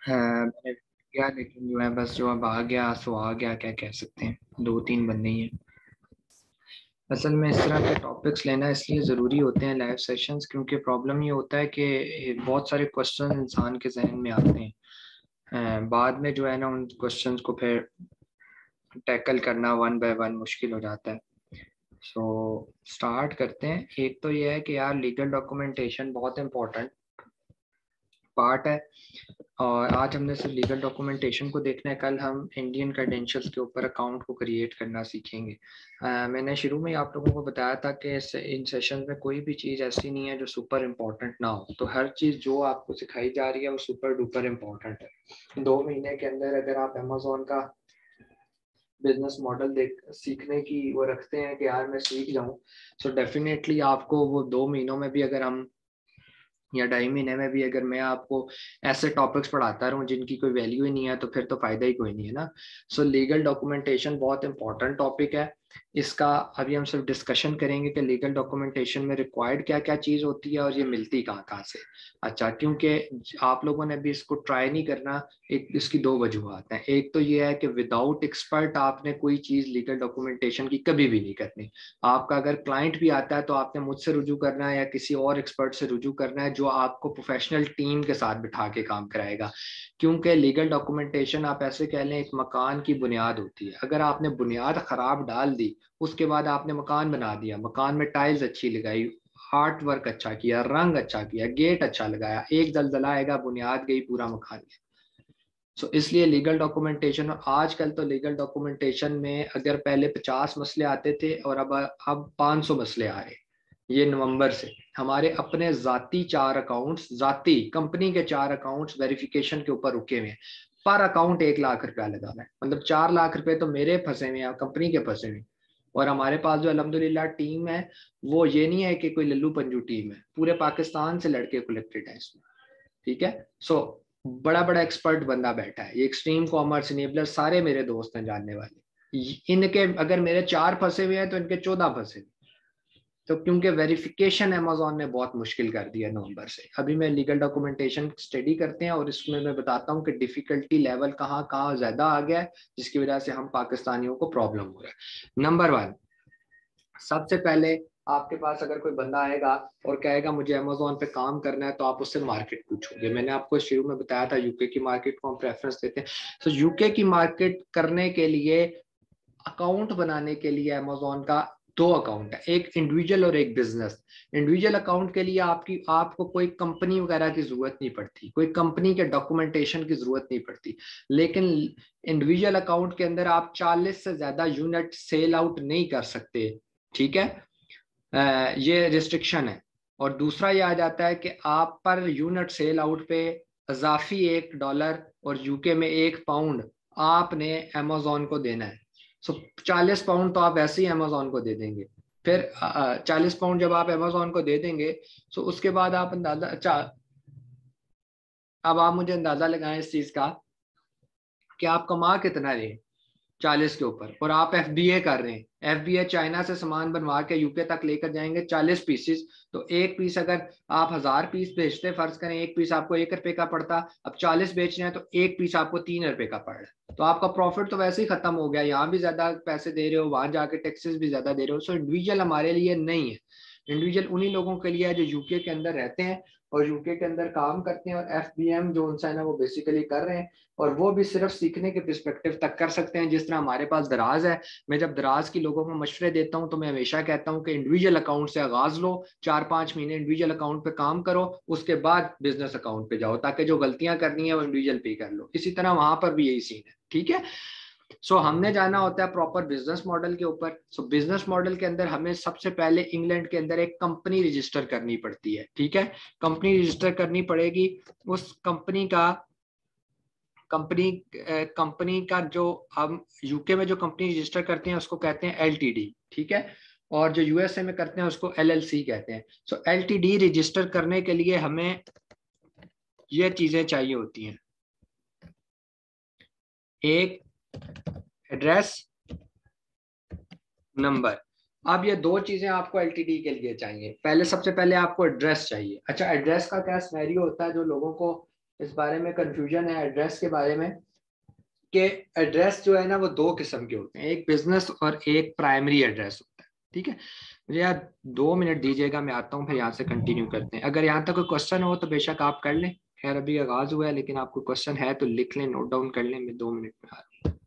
मैंने किया, लेकिन जो है बस जो अब आ गया सो आ गया, क्या कह सकते हैं, दो तीन बंदे ही हैं। असल में इस तरह के टॉपिक्स लेना इसलिए ज़रूरी होते हैं लाइव सेशंस, क्योंकि प्रॉब्लम ये होता है कि बहुत सारे क्वेश्चन इंसान के जहन में आते हैं। बाद में जो है ना उन क्वेश्चंस को फिर टैकल करना वन बाय वन मुश्किल हो जाता है। सो स्टार्ट करते हैं। एक तो ये है कि यार लीगल डॉक्यूमेंटेशन बहुत इंपॉर्टेंट पार्ट है, और आज हमने सिर्फ लीगल डॉक्यूमेंटेशन को देखना है। कल हम इंडियन क्रेडेंशियल्स के ऊपर अकाउंट को क्रिएट करना सीखेंगे। मैंने शुरू में ही आप लोगों को बताया था कि इन सेशन में कोई भी चीज़ ऐसी नहीं है जो सुपर इम्पोर्टेंट ना हो, तो हर चीज़ जो आपको सिखाई जा रही है वो सुपर डुपर इम्पोर्टेंट है। 2 महीने के अंदर अगर आप अमेजोन का बिजनेस मॉडल देख सीखने की वो रखते हैं कि यार मैं सीख जाऊं, सो डेफिनेटली आपको वो 2 महीनों में भी अगर हम, या 2.5 महीने में भी अगर मैं आपको ऐसे टॉपिक्स पढ़ाता रहूं जिनकी कोई वैल्यू ही नहीं है, तो फिर तो फायदा ही कोई नहीं है ना। सो लीगल डॉक्यूमेंटेशन बहुत इंपॉर्टेंट टॉपिक है। इसका अभी हम सिर्फ डिस्कशन करेंगे कि लीगल डॉक्यूमेंटेशन में रिक्वायर्ड क्या क्या चीज़ होती है और ये मिलती कहाँ कहाँ से। अच्छा, क्योंकि आप लोगों ने भी इसको ट्राई नहीं करना। एक इसकी दो वजूहत हैं। एक तो ये है कि विदाउट एक्सपर्ट आपने कोई चीज़ लीगल डॉक्यूमेंटेशन की कभी भी नहीं करनी। आपका अगर क्लाइंट भी आता है तो आपने मुझसे रुजू करना है या किसी और एक्सपर्ट से रुजू करना है जो आपको प्रोफेशनल टीम के साथ बिठा के काम कराएगा। क्योंकि लीगल डॉक्यूमेंटेशन आप ऐसे कह लें एक मकान की बुनियाद होती है। अगर आपने बुनियाद खराब डाल दी, उसके बाद आपने मकान बना दिया, मकान में टाइल्स अच्छी लगाई, आर्ट वर्क अच्छा किया, रंग अच्छा किया, गेट अच्छा लगाया, एक जलजला आएगा, बुनियाद गई, पूरा मकान गया। सो इसलिए लीगल डॉक्यूमेंटेशन, और आजकल तो लीगल डॉक्यूमेंटेशन में अगर पहले 50 मसले आते थे और अब 500 मसले आ रहे। ये नवंबर से हमारे अपने जाती 4 अकाउंट्स, जाती कंपनी के 4 अकाउंट्स वेरिफिकेशन के ऊपर रुके हुए हैं। पर अकाउंट 1 लाख रुपया लगा हुआ है, मतलब 4 लाख रुपए तो मेरे फंसे हुए हैं, कंपनी के फंसे हुए हैं। और हमारे पास जो अल्हम्दुलिल्लाह टीम है, वो ये नहीं है कि कोई लल्लू पंजू टीम है, पूरे पाकिस्तान से लड़के कलेक्टेड है इसमें। ठीक है। सो बड़ा बड़ा एक्सपर्ट बंदा बैठा है, ये एक्सट्रीम कॉमर्स इनेबलर सारे मेरे दोस्त हैं जानने वाले। इनके अगर मेरे 4 फंसे हुए हैं तो इनके 14 फंसे हुए। तो क्योंकि वेरिफिकेशन अमेजोन ने बहुत मुश्किल कर दिया नवंबर से। अभी मैं लीगल डॉक्यूमेंटेशन स्टडी करते हैं और इसमें मैं बताता हूँ कि डिफिकल्टी लेवल कहाँ कहाँ ज्यादा आ गया है, जिसकी वजह से हम पाकिस्तानियों को प्रॉब्लम हो रहा है। नंबर 1, सबसे पहले आपके पास अगर कोई बंदा आएगा और कहेगा मुझे अमेजोन पे काम करना है, तो आप उससे मार्केट पूछोगे। मैंने आपको शुरू में बताया था यूके की मार्केट को हम प्रेफरेंस देते हैं। तो यूके की मार्केट करने के लिए अकाउंट बनाने के लिए अमेजोन का 2 अकाउंट है, एक इंडिविजुअल और एक बिजनेस। इंडिविजुअल अकाउंट के लिए आपको कोई कंपनी वगैरह की जरूरत नहीं पड़ती, कोई कंपनी के डॉक्यूमेंटेशन की जरूरत नहीं पड़ती। लेकिन इंडिविजुअल अकाउंट के अंदर आप 40 से ज्यादा यूनिट सेल आउट नहीं कर सकते। ठीक है। ये रिस्ट्रिक्शन है। और दूसरा ये आ जाता है कि आप पर यूनिट सेल आउट पे इजाफी $1 और यूके में £1 आपने अमेजोन को देना है। सो 40 पाउंड तो आप वैसे ही अमेजोन को दे देंगे। फिर 40 पाउंड जब आप अमेजोन को दे देंगे, तो उसके बाद आप अंदाजा, अच्छा अब आप मुझे अंदाजा लगाएं इस चीज का कि आप कमा कितना रहे हैं 40 के ऊपर, और आप एफबीए कर रहे हैं। एफबीए चाइना से सामान बनवा के यूके तक लेकर जाएंगे 40 पीसेस। तो एक पीस अगर आप 1000 पीस बेचते, फर्ज करें एक पीस आपको ₹1 का पड़ता, अब 40 बेच रहे हैं तो एक पीस आपको ₹3 का पड़ रहा है। तो आपका प्रॉफिट तो वैसे ही खत्म हो गया, यहाँ भी ज्यादा पैसे दे रहे हो, वहां जाके टैक्सेस भी ज्यादा दे रहे हो। सो इंडिविजुअल हमारे लिए नहीं है। इंडिविजुअल उन्हीं लोगों के लिए है जो यूके के अंदर रहते हैं और यूके के अंदर काम करते हैं, और एफबीएम जो उनसा है ना वो बेसिकली कर रहे हैं। और वो भी सिर्फ सीखने के पर्सपेक्टिव तक कर सकते हैं, जिस तरह हमारे पास दराज है। मैं जब दराज की लोगों को मशवरे देता हूं तो मैं हमेशा कहता हूं कि इंडिविजुअल अकाउंट से आगाज लो, 4-5 महीने इंडिविजुअल अकाउंट पे काम करो, उसके बाद बिजनेस अकाउंट पे जाओ, ताकि जो गलतियां करनी है वो इंडिविजुअल पे कर लो। इसी तरह वहां पर भी यही सीन है। ठीक है। सो हमने जाना होता है प्रॉपर बिजनेस मॉडल के ऊपर। सो बिजनेस मॉडल के अंदर हमें सबसे पहले इंग्लैंड के अंदर एक कंपनी रजिस्टर करनी पड़ती है। ठीक है। कंपनी रजिस्टर करनी पड़ेगी। उस कंपनी कंपनी का जो हम यूके में जो कंपनी रजिस्टर करते हैं उसको कहते हैं एलटीडी। ठीक है। और जो यूएसए में करते हैं उसको एलएलसी कहते हैं। सो एलटीडी रजिस्टर करने के लिए हमें ये चीजें चाहिए होती हैं। एक, एड्रेस, नंबर। अब ये दो चीजें आपको एलटीडी के लिए चाहिए। पहले सबसे पहले आपको एड्रेस चाहिए। अच्छा, एड्रेस का क्या सिनेरियो होता है जो लोगों को इस बारे में कंफ्यूजन है एड्रेस के बारे में, कि एड्रेस जो है ना वो दो किस्म के होते हैं, एक बिजनेस और एक प्राइमरी एड्रेस होता है। ठीक है, मुझे यार 2 मिनट दीजिएगा, मैं आता हूँ, फिर यहाँ से कंटिन्यू करते हैं। अगर यहाँ तक कोई क्वेश्चन हो तो बेशक आप कर लें, खैर अभी आगाज हुआ है, लेकिन आपको क्वेश्चन है तो लिख लें, नोट डाउन कर लें, मैं 2 मिनट में आ रहा हूँ।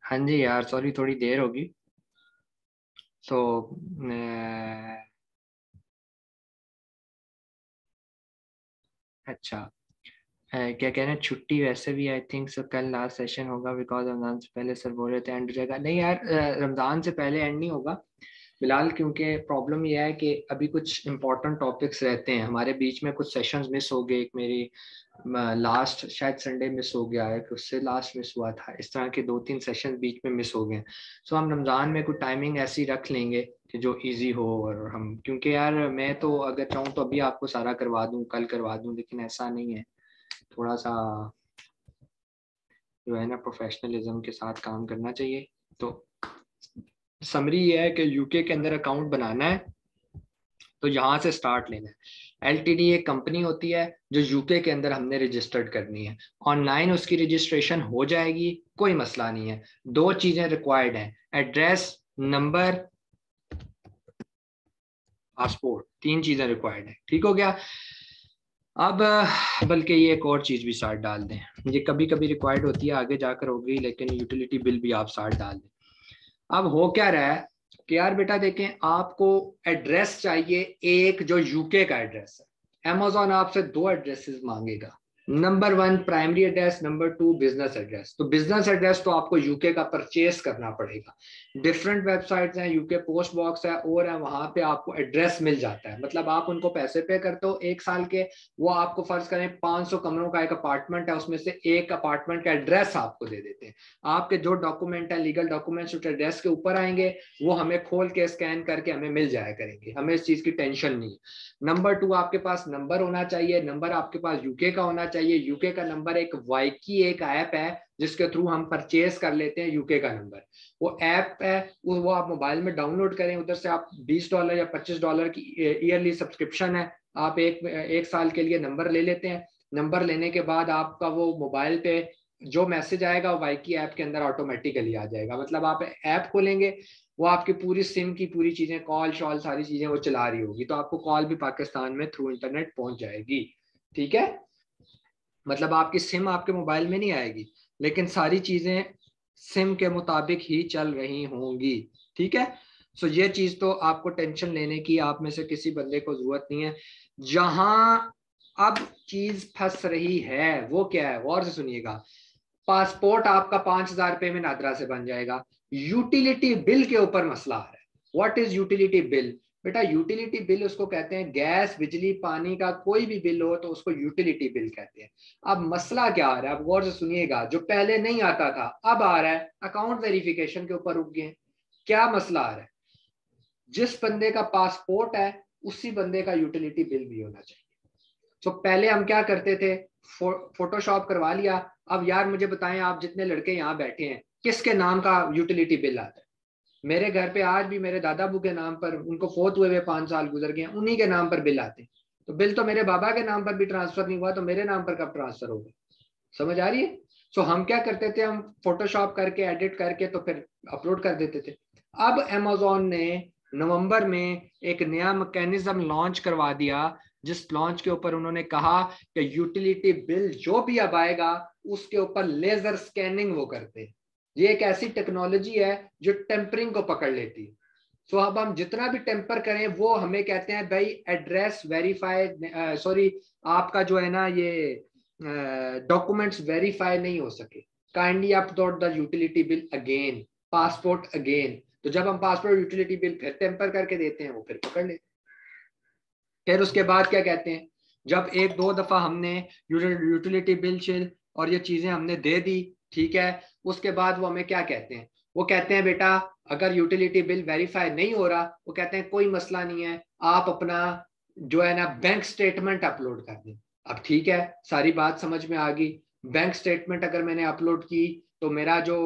हाँ जी यार, सॉरी थोड़ी देर होगी। तो अच्छा, क्या कह रहे हैं, छुट्टी वैसे भी आई थिंक सो कल लास्ट सेशन होगा, बिकॉज रमजान से पहले सर बोल रहे थे एंड हो जाएगा। नहीं यार, रमजान से पहले एंड नहीं होगा फिलहाल, क्योंकि प्रॉब्लम यह है कि अभी कुछ इंपॉर्टेंट टॉपिक्स रहते हैं हमारे बीच में। कुछ सेशंस मिस हो गए, एक मेरी लास्ट शायद संडे मिस हो गया है, उससे लास्ट मिस हुआ था, इस तरह के 2-3 सेशन बीच में मिस हो गए। सो हम रमज़ान में कुछ टाइमिंग ऐसी रख लेंगे कि जो इजी हो। और हम, क्योंकि यार मैं तो अगर चाहूँ तो अभी आपको सारा करवा दूँ, कल करवा दूँ, लेकिन ऐसा नहीं है। थोड़ा सा जो है ना, प्रोफेशनलिज्म के साथ काम करना चाहिए। तो समरी ये है कि यूके के अंदर अकाउंट बनाना है तो यहाँ से स्टार्ट लेना है। एलटीडी एक कंपनी होती है जो यूके के अंदर हमने रजिस्टर्ड करनी है। ऑनलाइन उसकी रजिस्ट्रेशन हो जाएगी, कोई मसला नहीं है। 2 चीजें रिक्वायर्ड हैं, एड्रेस, नंबर, पासपोर्ट, 3 चीजें रिक्वायर्ड है। ठीक हो गया। अब बल्कि ये एक और चीज भी साथ डाल दें, ये कभी कभी रिक्वायर्ड होती है, आगे जाकर होगी, लेकिन यूटिलिटी बिल भी आप साथ डाल दें। अब हो क्या रहा है कि यार बेटा देखें, आपको एड्रेस चाहिए एक जो यूके का एड्रेस है। amazon आपसे 2 एड्रेसेस मांगेगा, number 1 primary address, number 2 business address. तो बिजनेस एड्रेस तो आपको यूके का परचेस करना पड़ेगा। डिफरेंट वेबसाइट्स हैं, यूके पोस्ट बॉक्स है और है, वहां पे आपको एड्रेस मिल जाता है। मतलब आप उनको पैसे पे करते हो 1 साल के, वो आपको फर्ज करें 500 कमरों का एक अपार्टमेंट है, उसमें से एक अपार्टमेंट का एड्रेस आपको दे देते हैं। आपके जो डॉक्यूमेंट है, लीगल डॉक्यूमेंट्स उस एड्रेस के ऊपर आएंगे, वो हमें खोल के स्कैन करके हमें मिल जाया करेंगे, हमें इस चीज की टेंशन नहीं है। नंबर 2, आपके पास नंबर होना चाहिए, नंबर आपके पास यूके का होना चाहिए। यूके का नंबर एक वाइकी एक ऐप है जिसके थ्रू हम परचेज कर लेते हैं यूके का नंबर। वो ऐप है, वो आप मोबाइल में डाउनलोड करें, उधर से आप $20 या $25 की ईयरली सब्सक्रिप्शन है। आप एक साल के लिए नंबर ले लेते हैं। नंबर लेने के बाद आपका वो मोबाइल पे जो मैसेज आएगा वो वाइकी ऐप के अंदर ऑटोमेटिकली आ जाएगा। मतलब आप ऐप खोलेंगे, वो आपकी पूरी सिम की पूरी चीजें, कॉल शॉल सारी चीजें वो चला रही होगी, तो आपको कॉल भी पाकिस्तान में थ्रू इंटरनेट पहुंच जाएगी। ठीक है, मतलब आपकी सिम आपके मोबाइल में नहीं आएगी, लेकिन सारी चीजें सिम के मुताबिक ही चल रही होंगी। ठीक है। सो ये चीज तो आपको टेंशन लेने की आप में से किसी बंदे को जरूरत नहीं है। जहां अब चीज फंस रही है वो क्या है, गौर से सुनिएगा। पासपोर्ट आपका 5,000 रुपए में नादरा से बन जाएगा। यूटिलिटी बिल के ऊपर मसला आ रहा है। What is utility bill? बेटा यूटिलिटी बिल उसको कहते हैं, गैस बिजली पानी का कोई भी बिल हो तो उसको यूटिलिटी बिल कहते हैं। अब मसला क्या आ रहा है, अब गौर से सुनिएगा, जो पहले नहीं आता था अब आ रहा है, अकाउंट वेरिफिकेशन के ऊपर रुक गए। क्या मसला आ रहा है? जिस बंदे का पासपोर्ट है उसी बंदे का यूटिलिटी बिल भी होना चाहिए। तो पहले हम क्या करते थे, फोटोशॉप करवा लिया। अब यार मुझे बताएं, आप जितने लड़के यहाँ बैठे हैं किसके नाम का यूटिलिटी बिल आता है? मेरे घर पे आज भी मेरे दादा अबू के नाम पर, उनको फोत हुए हुए 5 साल गुजर गए, उन्हीं के नाम पर बिल आते हैं। तो बिल तो मेरे बाबा के नाम पर भी ट्रांसफर नहीं हुआ, तो मेरे नाम पर कब ट्रांसफर होगा? समझ आ रही है? सो हम क्या करते थे, हम फोटोशॉप करके एडिट करके तो फिर अपलोड कर देते थे। अब अमेजोन ने नवंबर में एक नया मैकेनिज्म लॉन्च करवा दिया, जिस लॉन्च के ऊपर उन्होंने कहा कि यूटिलिटी बिल जो भी अब आएगा उसके ऊपर लेजर स्कैनिंग वो करते हैं। ये एक ऐसी टेक्नोलॉजी है जो टेम्परिंग को पकड़ लेती है। सो अब हम जितना भी टेम्पर करें वो हमें कहते हैं भाई एड्रेस वेरीफाइड, सॉरी, आपका जो है ना ये डॉक्यूमेंट्स वेरीफाई नहीं हो सके, kindly upload the utility bill again, passport again. तो जब हम पासपोर्ट यूटिलिटी बिल फिर टेम्पर करके देते हैं वो फिर पकड़ लेते हैं। फिर उसके बाद क्या कहते हैं, जब 1-2 दफा हमने यूटिलिटी बिल शिल और ये चीजें हमने दे दी, ठीक है, उसके बाद वो हमें क्या कहते हैं, वो कहते हैं बेटा अगर यूटिलिटी बिल वेरीफाई नहीं हो रहा, वो कहते हैं कोई मसला नहीं है, आप अपना जो है ना बैंक स्टेटमेंट अपलोड कर दें। अब ठीक है, सारी बात समझ में आ गई। बैंक स्टेटमेंट अगर मैंने अपलोड की तो मेरा जो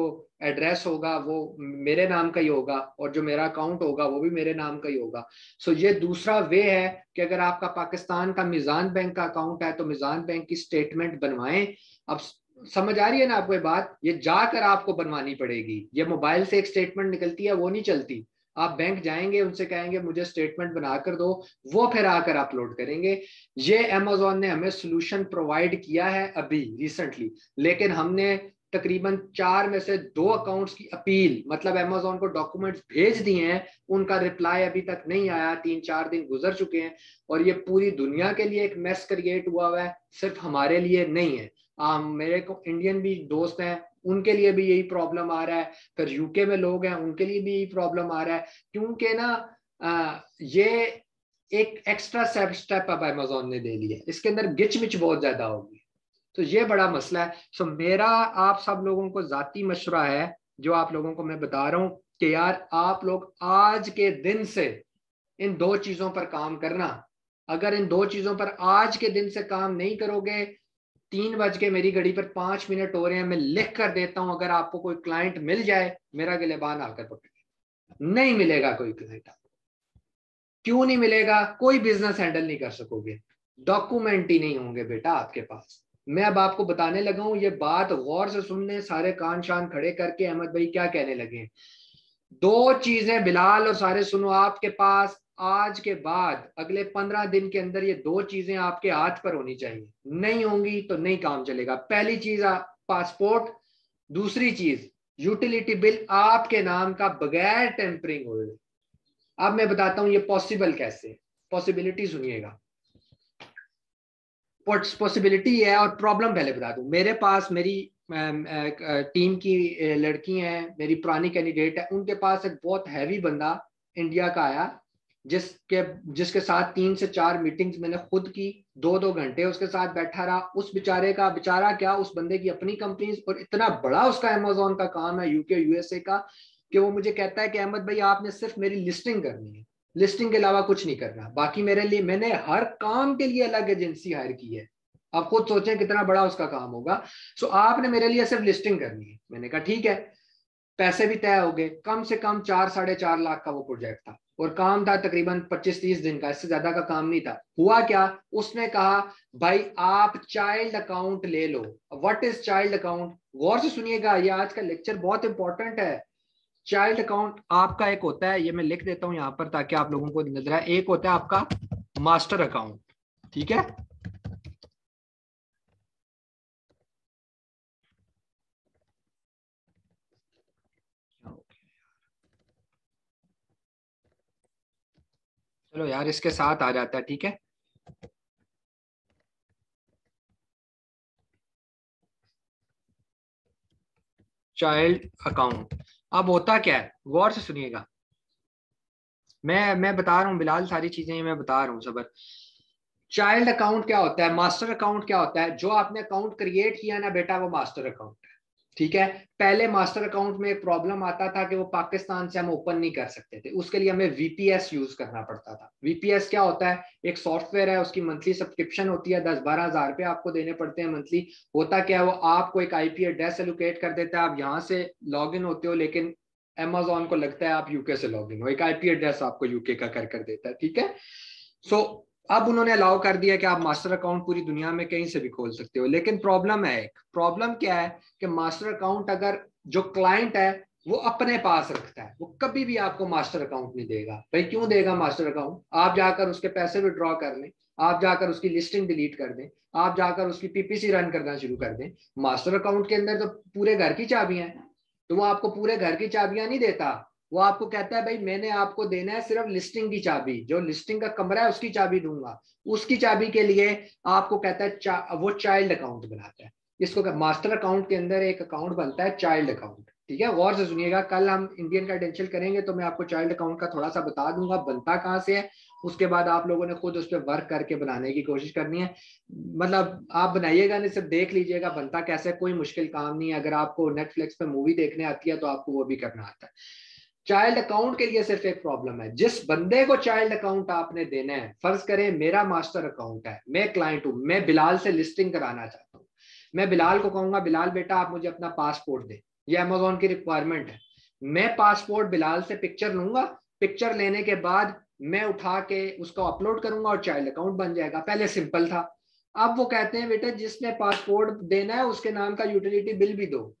एड्रेस होगा वो मेरे नाम का ही होगा, और जो मेरा अकाउंट होगा वो भी मेरे नाम का ही होगा। सो ये दूसरा वे है कि अगर आपका पाकिस्तान का मिजान बैंक का अकाउंट है तो मिजान बैंक की स्टेटमेंट बनवाएं। अब समझ आ रही है ना आपको ये बात? ये जाकर आपको बनवानी पड़ेगी, ये मोबाइल से एक स्टेटमेंट निकलती है वो नहीं चलती। आप बैंक जाएंगे, उनसे कहेंगे मुझे स्टेटमेंट बना कर दो, वो फिर आकर अपलोड करेंगे। ये अमेजोन ने हमें सोल्यूशन प्रोवाइड किया है अभी रिसेंटली, लेकिन हमने तकरीबन 4 में से 2 अकाउंट्स की अपील, मतलब अमेजोन को डॉक्यूमेंट्स भेज दिए हैं, उनका रिप्लाई अभी तक नहीं आया, 3-4 दिन गुजर चुके हैं और ये पूरी दुनिया के लिए एक मेस क्रिएट हुआ है, सिर्फ हमारे लिए नहीं है। मेरे को इंडियन भी दोस्त हैं, उनके लिए भी यही प्रॉब्लम आ रहा है, फिर यूके में लोग हैं उनके लिए भी यही प्रॉब्लम आ रहा है, क्योंकि ना ये एक एक्स्ट्रा स्टेप अब अमेजोन ने दे लिया, इसके अंदर गिचमिच बहुत ज्यादा होगी, तो ये बड़ा मसला है। सो मेरा आप सब लोगों को जाती मशवरा है, जो आप लोगों को मैं बता रहा हूं कि यार आप लोग आज के दिन से इन 2 चीजों पर काम करना। अगर इन 2 चीजों पर आज के दिन से काम नहीं करोगे, 3 बज के मेरी घड़ी पर 5 मिनट हो रहे हैं, मैं लिख कर देता हूं, अगर आपको कोई क्लाइंट मिल जाए मेरा गिलेबान आकर पकड़े, नहीं मिलेगा कोई क्लाइंट। क्यों नहीं मिलेगा? कोई बिजनेस हैंडल नहीं कर सकोगे, डॉक्यूमेंट ही नहीं होंगे बेटा आपके पास। मैं अब आपको बताने लगा हूं, ये बात गौर से सुनने, सारे कान शान खड़े करके अहमद भाई क्या कहने लगे। 2 चीजें बिलाल और सारे सुनो, आपके पास आज के बाद अगले 15 दिन के अंदर ये 2 चीजें आपके हाथ पर होनी चाहिए, नहीं होंगी तो नहीं काम चलेगा। पहली चीज पासपोर्ट, दूसरी चीज यूटिलिटी बिल आपके नाम का बगैर टेम्परिंग होल्ड। अब मैं बताता हूं ये पॉसिबल कैसे, पॉसिबिलिटी सुनिएगा। पॉसिबिलिटी है और प्रॉब्लम पहले बता दूं। मेरे पास मेरी टीम की लड़की हैं, मेरी पुरानी कैंडिडेट है, उनके पास एक बहुत हैवी बंदा इंडिया का आया, जिसके साथ 3 से 4 मीटिंग्स मैंने खुद की, 2-2 घंटे उसके साथ बैठा रहा। उस बेचारा क्या, उस बंदे की अपनी कंपनी और इतना बड़ा उसका अमेजोन का काम है यूके यूएसए का, कि वो मुझे कहता है कि अहमद भाई आपने सिर्फ मेरी लिस्टिंग करनी है, लिस्टिंग के अलावा कुछ नहीं करना, बाकी मेरे लिए मैंने हर काम के लिए अलग एजेंसी हायर की है। आप खुद सोचें कितना बड़ा उसका काम होगा। सो आपने मेरे लिए सिर्फ लिस्टिंग करनी है। मैंने कहा ठीक है। पैसे भी तय हो गए, कम से कम 4-4.5 लाख का वो प्रोजेक्ट था और काम था तकरीबन 25-30 दिन का, इससे ज्यादा का काम नहीं था। हुआ क्या, उसने कहा भाई आप चाइल्ड अकाउंट ले लो। What is child account? गौर से सुनिएगा, ये आज का लेक्चर बहुत इंपॉर्टेंट है। चाइल्ड अकाउंट आपका एक होता है, ये मैं लिख देता हूं यहां पर ताकि आप लोगों को नजर आए, एक होता है आपका मास्टर अकाउंट, ठीक है। चलो यार इसके साथ आ जाता है, ठीक है। चाइल्ड अकाउंट अब होता क्या है, गौर से सुनिएगा। मैं बता रहा हूँ बिलाल, सारी चीजें मैं बता रहा हूँ सबर। चाइल्ड अकाउंट क्या होता है, मास्टर अकाउंट क्या होता है? जो आपने अकाउंट क्रिएट किया ना बेटा, वो मास्टर अकाउंट है, ठीक है। पहले मास्टर अकाउंट में एक प्रॉब्लम आता था कि वो पाकिस्तान से हम ओपन नहीं कर सकते थे, उसके लिए हमें वीपीएस यूज करना पड़ता था। वीपीएस क्या होता है? एक सॉफ्टवेयर है, उसकी मंथली सब्सक्रिप्शन होती है, 10-12 हजार रुपये आपको देने पड़ते हैं मंथली। होता क्या है, वो आपको एक आईपी एड्रेस एलोकेट कर देता है, आप यहाँ से लॉग इन होते हो, लेकिन अमेजोन को लगता है आप यूके से लॉग इन हो, एक आईपी एड्रेस आपको यूके का कर देता है, ठीक है। सो अब उन्होंने अलाउ कर दिया कि आप मास्टर अकाउंट पूरी दुनिया में कहीं से भी खोल सकते हो, लेकिन प्रॉब्लम है, एक प्रॉब्लम क्या है कि मास्टर अकाउंट अगर जो क्लाइंट है वो अपने पास रखता है, वो कभी भी आपको मास्टर अकाउंट नहीं देगा। भाई क्यों देगा मास्टर अकाउंट? आप जाकर उसके पैसे विड्रॉ कर लें, आप जाकर उसकी लिस्टिंग डिलीट कर दें, आप जाकर उसकी पीपीसी रन करना शुरू कर दें। मास्टर अकाउंट के अंदर तो पूरे घर की चाबियां हैं, तो वो आपको पूरे घर की चाबियां नहीं देता। वो आपको कहता है भाई मैंने आपको देना है सिर्फ लिस्टिंग की चाबी, जो लिस्टिंग का कमरा है उसकी चाबी दूंगा। उसकी चाबी के लिए आपको कहता है वो चाइल्ड अकाउंट बनाता है। इसको मास्टर अकाउंट के अंदर एक अकाउंट बनता है चाइल्ड अकाउंट, ठीक है। गौर से सुनिएगा, कल हम इंडियन क्रेडेंशियल करेंगे तो मैं आपको चाइल्ड अकाउंट का थोड़ा सा बता दूंगा बनता कहाँ से है। उसके बाद आप लोगों ने खुद उस पर वर्क करके बनाने की कोशिश करनी है, मतलब आप बनाइएगा नहीं, सिर्फ देख लीजिएगा बनता कैसे, कोई मुश्किल काम नहीं है। अगर आपको नेटफ्लिक्स पे मूवी देखने आती है तो आपको वो भी करना आता है। चाइल्ड अकाउंट के लिए सिर्फ एक प्रॉब्लम है, जिस बंदे को चाइल्ड अकाउंट आपने देना है, फर्ज करें मेरा मास्टर अकाउंट है, मैं क्लाइंट हूं, मैं बिलाल से लिस्टिंग कराना चाहता हूं, मैं बिलाल को कहूंगा बिलाल बेटा आप मुझे अपना पासपोर्ट दे, ये अमेजोन की रिक्वायरमेंट है। मैं पासपोर्ट बिलाल से पिक्चर लूंगा, पिक्चर लेने के बाद मैं उठा के उसको अपलोड करूंगा और चाइल्ड अकाउंट बन जाएगा। पहले सिंपल था। अब वो कहते हैं बेटा जिसने पासपोर्ट देना है उसके नाम का यूटिलिटी बिल भी दो।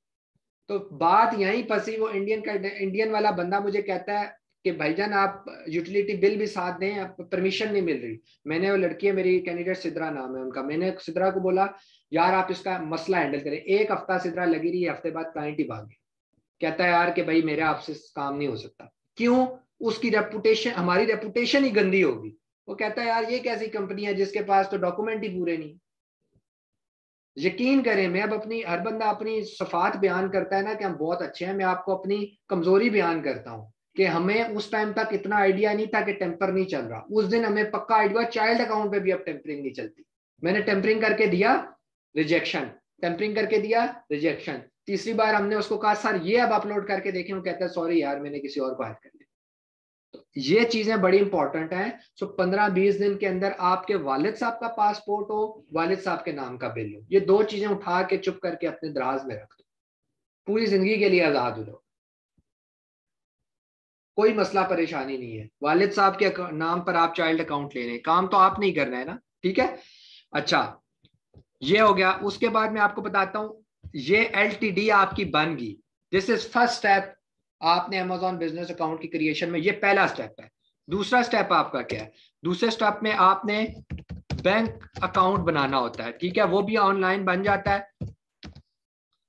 तो बात यहीं फंसी। वो इंडियन वाला बंदा मुझे कहता है कि भाईजान आप यूटिलिटी बिल भी साथ दें, आप परमिशन नहीं मिल रही। मैंने, वो लड़की है मेरी कैंडिडेट, सिद्रा नाम है उनका, मैंने सिद्रा को बोला यार आप इसका मसला हैंडल करें। एक हफ्ता सिद्रा लगी रही, हफ्ते बाद क्लाइंट ही भाग गया। कहता है यार कि भाई मेरे आपसे काम नहीं हो सकता। क्यों? उसकी रेपुटेशन, हमारी रेपुटेशन ही गंदी होगी। वो कहता है यार ये कैसी कंपनी है जिसके पास तो डॉक्यूमेंट ही पूरे नहीं। यकीन करें, मैं अब अपनी, हर बंदा अपनी सफात बयान करता है ना कि हम बहुत अच्छे हैं, मैं आपको अपनी कमजोरी बयान करता हूँ कि हमें उस टाइम तक इतना आइडिया नहीं था कि टेम्पर नहीं चल रहा। उस दिन हमें पक्का आइडिया, चाइल्ड अकाउंट पे भी अब टेम्परिंग नहीं चलती। मैंने टेम्परिंग करके दिया, रिजेक्शन, टेम्परिंग करके दिया, रिजेक्शन। तीसरी बार हमने उसको कहा सर ये अब अपलोड करके देखें, वो कहता है सॉरी यार मैंने किसी और को हायर कर लिया। तो ये चीजें बड़ी इंपॉर्टेंट हैं। सो 15-20 दिन के अंदर आपके वालिद साहब का पासपोर्ट हो, वालिद साहब के नाम का बिल हो, ये दो चीजें उठा के चुप करके अपने दराज में रख दो, पूरी जिंदगी के लिए आजाद हो जाओ, कोई मसला परेशानी नहीं है। वालिद साहब के नाम पर आप चाइल्ड अकाउंट ले रहे हैं, काम तो आप नहीं करना है ना, ठीक है। अच्छा, ये हो गया। उसके बाद मैं आपको बताता हूं, ये एलटीडी आपकी बन गई। This is first step. आपने अमेजॉन बिजनेस अकाउंट की क्रिएशन में, ये पहला स्टेप है। दूसरा स्टेप आपका क्या है? दूसरे स्टेप में आपने बैंक अकाउंट बनाना होता है, ठीक है, वो भी ऑनलाइन बन जाता है।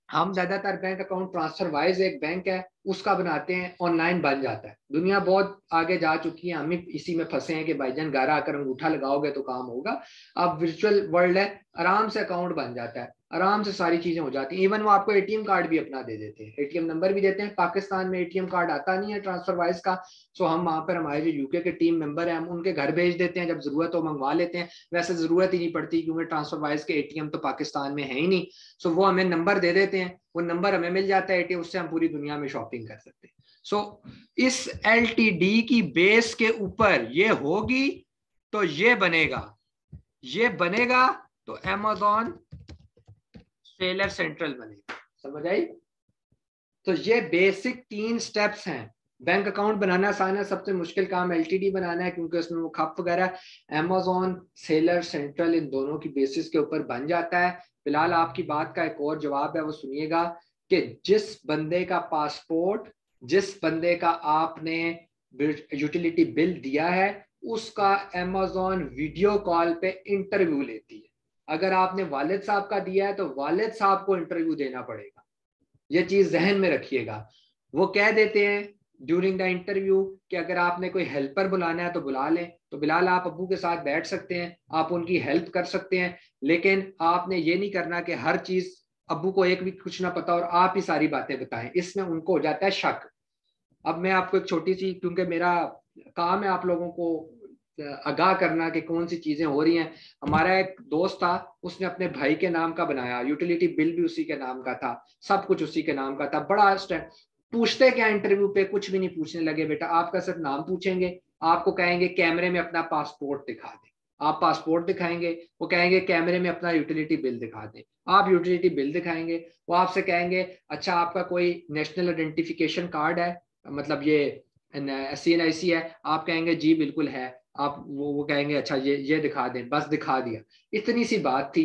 हम ज्यादातर बैंक अकाउंट ट्रांसफर वाइज, एक बैंक है उसका बनाते हैं, ऑनलाइन बन जाता है। दुनिया बहुत आगे जा चुकी है, हम ही इसी में फंसे हैं कि भाईजान घर आकर अंगूठा लगाओगे तो काम होगा। अब वर्चुअल वर्ल्ड है, आराम से अकाउंट बन जाता है, आराम से सारी चीजें हो जाती हैं। इवन वो आपको एटीएम कार्ड भी अपना दे देते हैं, एटीएम नंबर भी देते हैं। पाकिस्तान में एटीएम कार्ड आता नहीं है ट्रांसफर वाइज का, सो हम वहां पर, हमारे जो यूके के टीम मेंबर है, हम उनके घर भेज देते हैं, जब जरूरत हो मंगवा लेते हैं। वैसे जरूरत ही नहीं पड़ती क्योंकि ट्रांसफर वाइज के एटीएम तो पाकिस्तान में है ही नहीं। सो वो हमें नंबर दे देते हैं, वो नंबर हमें मिल जाता है एटीएम, उससे हम पूरी दुनिया में शॉपिंग कर सकते हैं। सो इस एलटीडी की बेस के ऊपर ये होगी तो ये बनेगा, ये बनेगा तो अमेजॉन सेलर सेंट्रल बनेगा। समझ आई? तो ये बेसिक 3 स्टेप्स हैं। बैंक अकाउंट बनाना आसान है, सबसे मुश्किल काम एलटीडी बनाना है क्योंकि उसमें वो खप वगैरह। अमेजॉन सेलर सेंट्रल इन दोनों की बेसिस के ऊपर बन जाता है। फिलहाल आपकी बात का एक और जवाब है, वो सुनिएगा कि जिस बंदे का पासपोर्ट, जिस बंदे का आपने यूटिलिटी बिल दिया है, उसका अमेजॉन वीडियो कॉल पे इंटरव्यू लेती है। अगर आपने वालिद साहब का दिया है तो वालिद साहब को इंटरव्यू देना पड़ेगा। ये चीज जहन में रखिएगा। वो कह देते हैं ड्यूरिंग द इंटरव्यू कि अगर आपने कोई हेल्पर बुलाना है तो बुला लें, तो बिलाल आप अब्बू के साथ बैठ सकते हैं, आप उनकी हेल्प कर सकते हैं, लेकिन आपने ये नहीं करना कि हर चीज अब्बू को एक भी कुछ ना पता और आप ही सारी बातें बताएं, इसमें उनको हो जाता है शक। अब मैं आपको एक छोटी सी, क्योंकि मेरा काम है आप लोगों को आगाह करना कि कौन सी चीजें हो रही हैं। हमारा एक दोस्त था, उसने अपने भाई के नाम का बनाया, यूटिलिटी बिल भी उसी के नाम का था, सब कुछ उसी के नाम का था। बड़ा पूछते क्या इंटरव्यू पे, कुछ भी नहीं पूछने लगे बेटा, आपका सिर्फ नाम पूछेंगे, आपको कहेंगे कैमरे में अपना पासपोर्ट दिखा दें, आप पासपोर्ट दिखाएंगे, वो कहेंगे कैमरे में अपना यूटिलिटी बिल दिखा दें, आप यूटिलिटी बिल दिखाएंगे, वो आपसे कहेंगे अच्छा आपका कोई नेशनल आइडेंटिफिकेशन कार्ड है, मतलब ये CNIC है, आप कहेंगे जी बिल्कुल है, आप वो कहेंगे अच्छा ये दिखा दें, बस दिखा दिया। इतनी सी बात थी।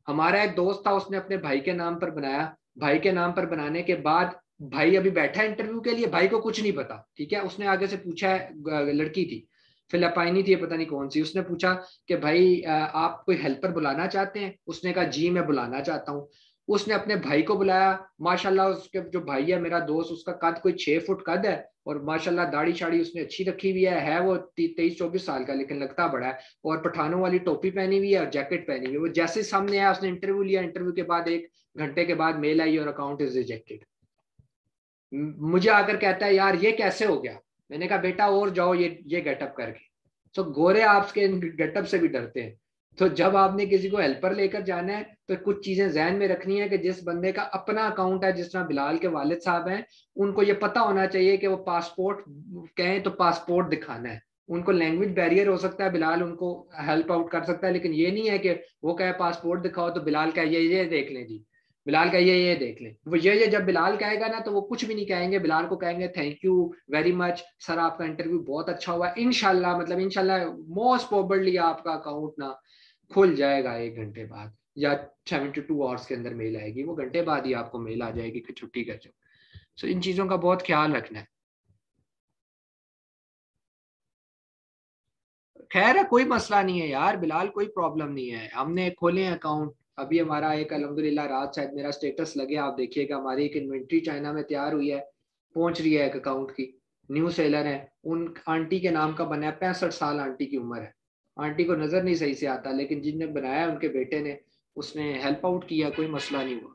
हमारा एक दोस्त था, उसने अपने भाई के नाम पर बनाया। भाई के नाम पर बनाने के बाद भाई अभी बैठा है इंटरव्यू के लिए, भाई को कुछ नहीं पता, ठीक है। उसने आगे से पूछा है, लड़की थी, फिलिपाइनी थी, पता नहीं कौन सी, उसने पूछा कि भाई आप कोई हेल्पर बुलाना चाहते हैं? उसने कहा जी मैं बुलाना चाहता हूँ। उसने अपने भाई को बुलाया। माशाल्लाह उसके जो भाई है मेरा दोस्त, उसका कद कोई 6 फुट कद है, और माशाल्लाह दाढ़ी शाड़ी उसने अच्छी रखी हुई है वो 23-24 साल का, लेकिन लगता बड़ा है। और पठानों वाली टोपी पहनी हुई है और जैकेट पहनी हुई है। वो जैसे सामने आया, उसने इंटरव्यू लिया, इंटरव्यू के बाद 1 घंटे के बाद मेल आई और अकाउंट इज रिजेक्टेड। मुझे आकर कहता है यार ये कैसे हो गया? मैंने कहा बेटा और जाओ ये गेटअप करके। तो गोरे आपके गेटअप से भी डरते हैं। तो जब आपने किसी को हेल्पर लेकर जाना है तो कुछ चीजें जहन में रखनी है कि जिस बंदे का अपना अकाउंट है, जिस तरह बिलाल के वालिद साहब हैं, उनको ये पता होना चाहिए कि वो पासपोर्ट कहें तो पासपोर्ट दिखाना है। उनको लैंग्वेज बैरियर हो सकता है, बिलाल उनको हेल्प आउट कर सकता है, लेकिन ये नहीं है कि वो कहे पासपोर्ट दिखाओ तो बिलाल कहे ये देख लें जी, बिलाल का ये देख लें। वो ये जब बिलाल कहेगा ना तो वो कुछ भी नहीं कहेंगे, बिलाल को कहेंगे thank you very much sir, आपका इंटरव्यू बहुत अच्छा हुआ, इंशाल्लाह, मतलब इंशाल्लाह मोस्ट प्रोबेबली आपका अकाउंट ना खुल जाएगा 1 घंटे बाद, या 72 आवर्स के अंदर मेल आएगी, वो घंटे बाद ही आपको मेल आ जाएगी कि छुट्टी कर जाओ। सो इन चीज़ों का बहुत ख्याल रखना है। खैर है, कोई मसला नहीं है यार बिलाल, कोई प्रॉब्लम नहीं है, हमने खोले हैं अकाउंट। अभी हमारा एक अल्हम्दुलिल्लाह रात शायद मेरा स्टेटस लगे, आप देखिएगा हमारी एक इन्वेंट्री चाइना में तैयार हुई है, पहुंच रही है एक अकाउंट की। न्यू सेलर है, उन आंटी के नाम का बना है, 65 साल आंटी की उम्र है। आंटी को नजर नहीं सही से आता, लेकिन जिनने बनाया उनके बेटे ने, उसने हेल्प आउट किया, कोई मसला नहीं हुआ।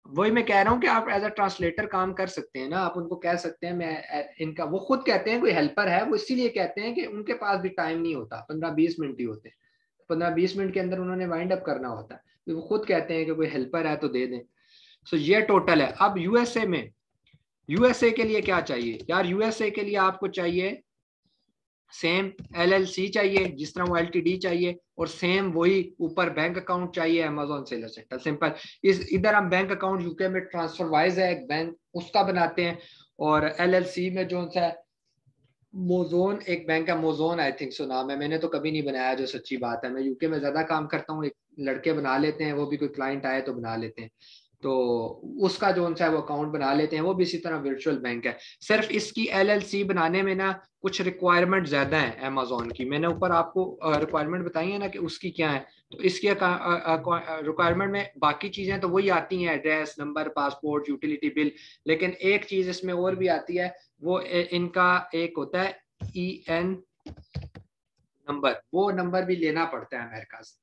वही मैं कह रहा हूँ कि आप एज अ ट्रांसलेटर काम कर सकते हैं ना, आप उनको कह सकते हैं मैं इनका, वो खुद कहते हैं कोई हेल्पर है, वो इसीलिए कहते हैं कि उनके पास भी टाइम नहीं होता, 15-20 मिनट ही होते हैं, 15-20 मिनट के अंदर उन्होंने वाइंड अप करना होता है, तो वो खुद कहते हैं कि कोई हेल्पर है तो दे दें। सो ये टोटल है। अब यूएसए में, यूएसए के लिए क्या चाहिए यार, यूएसए के लिए आपको चाहिए सेम एलएलसी चाहिए जिस तरह वो एलटीडी चाहिए, और सेम वही ऊपर बैंक अकाउंट चाहिए अमेजोन सेलर सेंटर, सिंपल। इस इधर हम बैंक अकाउंट यूके में ट्रांसफर वाइज है एक बैंक, उसका बनाते हैं। और एलएलसी में जो सा मोजोन एक बैंक है, मोजोन आई थिंक सो नाम है, मैंने तो कभी नहीं बनाया, जो सच्ची बात है, मैं यूके में ज्यादा काम करता हूँ, एक लड़के बना लेते हैं, वो भी कोई क्लाइंट आए तो बना लेते हैं, तो उसका जो सा है वो अकाउंट बना लेते हैं, वो भी इसी तरह वर्चुअल बैंक है। सिर्फ इसकी एलएलसी बनाने में ना कुछ रिक्वायरमेंट ज्यादा है अमेजोन की, मैंने ऊपर आपको रिक्वायरमेंट बताई है ना कि उसकी क्या है, तो इसकी रिक्वायरमेंट में बाकी चीजें तो वही आती हैं, address, number, passport, utility bill, लेकिन एक चीज इसमें और भी आती है, वो इनका एक होता है EN नंबर, वो नंबर भी लेना पड़ता है अमेरिका से,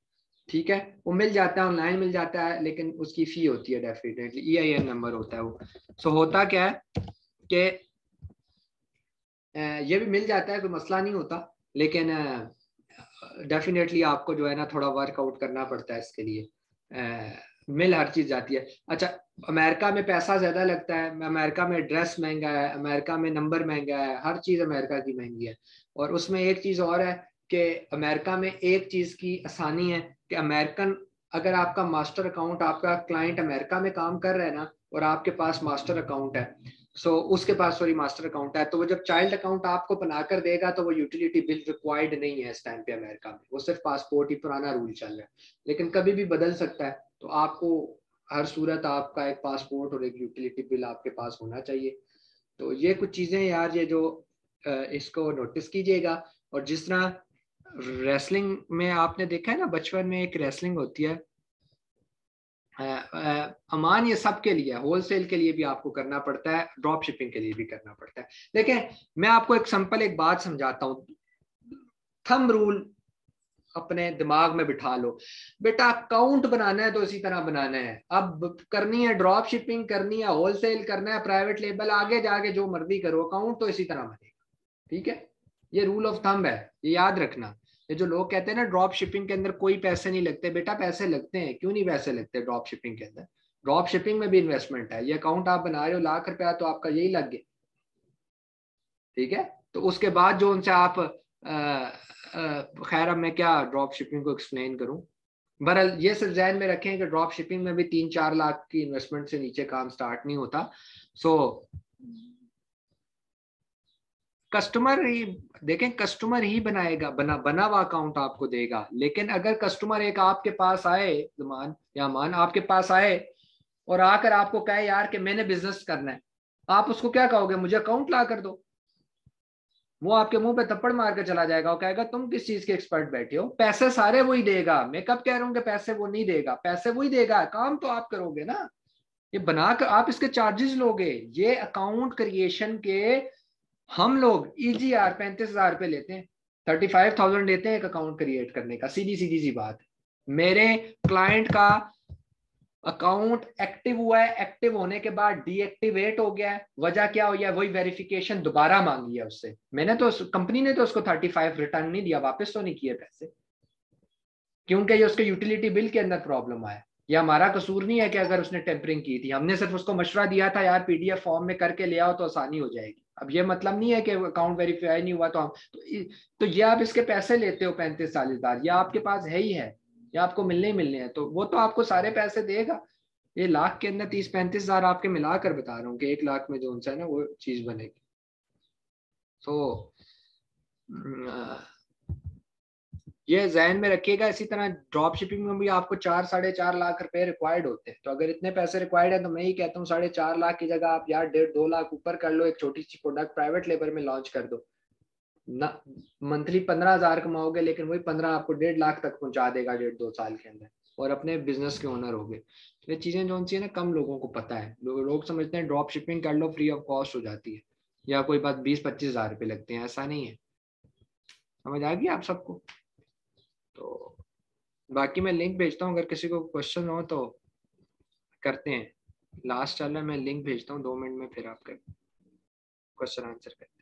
ठीक है, वो मिल जाता है ऑनलाइन मिल जाता है, लेकिन उसकी फी होती है डेफिनेटली, EIN नंबर होता है वो। सो होता क्या है कि ये भी मिल जाता है, कोई मसला नहीं होता, लेकिन डेफिनेटली आपको जो है ना थोड़ा वर्कआउट करना पड़ता है इसके लिए। मिल हर चीज जाती है। अच्छा, अमेरिका में पैसा ज्यादा लगता है, अमेरिका में ड्रेस महंगा है, अमेरिका में नंबर महंगा है, हर चीज अमेरिका की महंगी है। और उसमें एक चीज और है कि अमेरिका में एक चीज की आसानी है कि अमेरिकन, अगर आपका मास्टर अकाउंट, आपका क्लाइंट अमेरिका में काम कर रहा है ना, और आपके पास मास्टर अकाउंट है, उसके पास सॉरी मास्टर अकाउंट है, तो वो जब चाइल्ड अकाउंट आपको बनाकर देगा तो वो यूटिलिटी बिल रिक्वायर्ड नहीं है इस टाइम पे अमेरिका में, वो सिर्फ पासपोर्ट ही पुराना रूल चल रहा है, लेकिन कभी भी बदल सकता है, तो आपको हर सूरत आपका एक पासपोर्ट और एक यूटिलिटी बिल आपके पास होना चाहिए। तो ये कुछ चीजें यार, ये जो इसको नोटिस कीजिएगा। और जिस तरह रेसलिंग में आपने देखा है ना, बचपन में एक रेसलिंग होती है, अमान, ये सब के लिए, होलसेल के लिए भी आपको करना पड़ता है, ड्रॉप शिपिंग के लिए भी करना पड़ता है। देखिए मैं आपको एक सिंपल एक बात समझाता हूँ, थंब रूल अपने दिमाग में बिठा लो, बेटा अकाउंट बनाना है तो इसी तरह बनाना है, अब करनी है ड्रॉप शिपिंग, करनी है होलसेल, करना है प्राइवेट लेबल, आगे जाके जो मर्जी करो, अकाउंट तो इसी तरह बनेगा, ठीक है। ये रूल ऑफ थंब है, ये याद रखना। ये जो लोग कहते हैं ना ड्रॉप शिपिंग के अंदर कोई पैसे नहीं लगते, बेटा पैसे लगते हैं, क्यों नहीं पैसे लगते ड्रॉप शिपिंग के अंदर, ड्रॉप शिपिंग में भी इन्वेस्टमेंट है, ये अकाउंट आप बना रहे हो ₹1,00,000 तो आपका यही लग गया, ठीक है। तो उसके बाद जो उनसे आप खैर अब मैं क्या ड्रॉप शिपिंग को एक्सप्लेन करूं, बहरहाल ये सिर्फ जहन में रखें कि ड्रॉप शिपिंग में भी 3-4 लाख की इन्वेस्टमेंट से नीचे काम स्टार्ट नहीं होता। सो कस्टमर ही देखें, कस्टमर ही बनाएगा, बना हुआ अकाउंट आपको देगा, लेकिन अगर कस्टमर एक आपके पास आए, मान या मान आपके पास आए और आकर आपको कहे यार कि मैंने बिजनेस करना है, आप उसको क्या कहोगे, मुझे अकाउंट ला कर दो, वो आपके मुंह पे थप्पड़ मार कर चला जाएगा और कहेगा तुम किस चीज के एक्सपर्ट बैठे हो, पैसे सारे वही देगा, मैं कब कह रहा हूँ कि पैसे वो नहीं देगा, पैसे वही देगा, काम तो आप करोगे ना, ये बनाकर आप इसके चार्जेस लोगे। ये अकाउंट क्रिएशन के हम लोग EGR 35,000 रुपये लेते हैं, 35,000 लेते हैं एक अकाउंट क्रिएट करने का, सीधी सीधी सी बात है। मेरे क्लाइंट का अकाउंट एक्टिव हुआ है, एक्टिव होने के बाद डीएक्टिवेट हो गया है, वजह क्या हुई है, वही वेरिफिकेशन दोबारा मांगी है उससे, मैंने तो कंपनी ने तो उसको 35 रिटर्न नहीं दिया, वापस तो नहीं किए पैसे, क्योंकि ये उसके यूटिलिटी बिल के अंदर प्रॉब्लम आया। ये हमारा कसूर नहीं है कि अगर उसने टेम्परिंग की थी, हमने सिर्फ उसको मशवरा दिया था यार PDF फॉर्म में करके ले आओ तो आसानी हो जाएगी। अब ये मतलब नहीं है कि अकाउंट वेरीफाई नहीं हुआ तो हम तो ये आप इसके पैसे लेते हो 35-40 हज़ार, ये आपके पास है ही है, ये आपको मिलने ही मिलने हैं, तो वो तो आपको सारे पैसे देगा। ये लाख के अंदर 30-35 हज़ार आपके मिलाकर बता रहा हूँ कि 1 लाख में जो है ना वो चीज बनेगी। तो ये जहन में रखिएगा। इसी तरह ड्रॉप शिपिंग में भी आपको 4-4.5 लाख रुपए रिक्वायर्ड होते हैं, तो अगर इतने पैसे रिक्वायर्ड है तो मैं ही कहता हूँ 4.5 लाख की जगह आप यार 1.5-2 लाख ऊपर कर लो, एक छोटी सी प्रोडक्ट प्राइवेट लेबर में लॉन्च कर दो, मंथली 15,000 कमाओगे, लेकिन वही 15 आपको 1.5 लाख तक पहुंचा देगा 1.5-2 साल के अंदर, और अपने बिजनेस के ओनर हो गए। ये चीजें जो सी है ना, कम लोगों को पता है। लोग समझते हैं ड्रॉप शिपिंग कर लो फ्री ऑफ कॉस्ट हो जाती है, या कोई बात 20-25 हज़ार रुपये लगते हैं, ऐसा नहीं है। समझ आ गई आप सबको? तो बाकी मैं लिंक भेजता हूँ, अगर किसी को क्वेश्चन हो तो करते हैं। लास्ट चल रहा है, मैं लिंक भेजता हूँ 2 मिनट में, फिर आप क्वेश्चन आंसर करते हैं।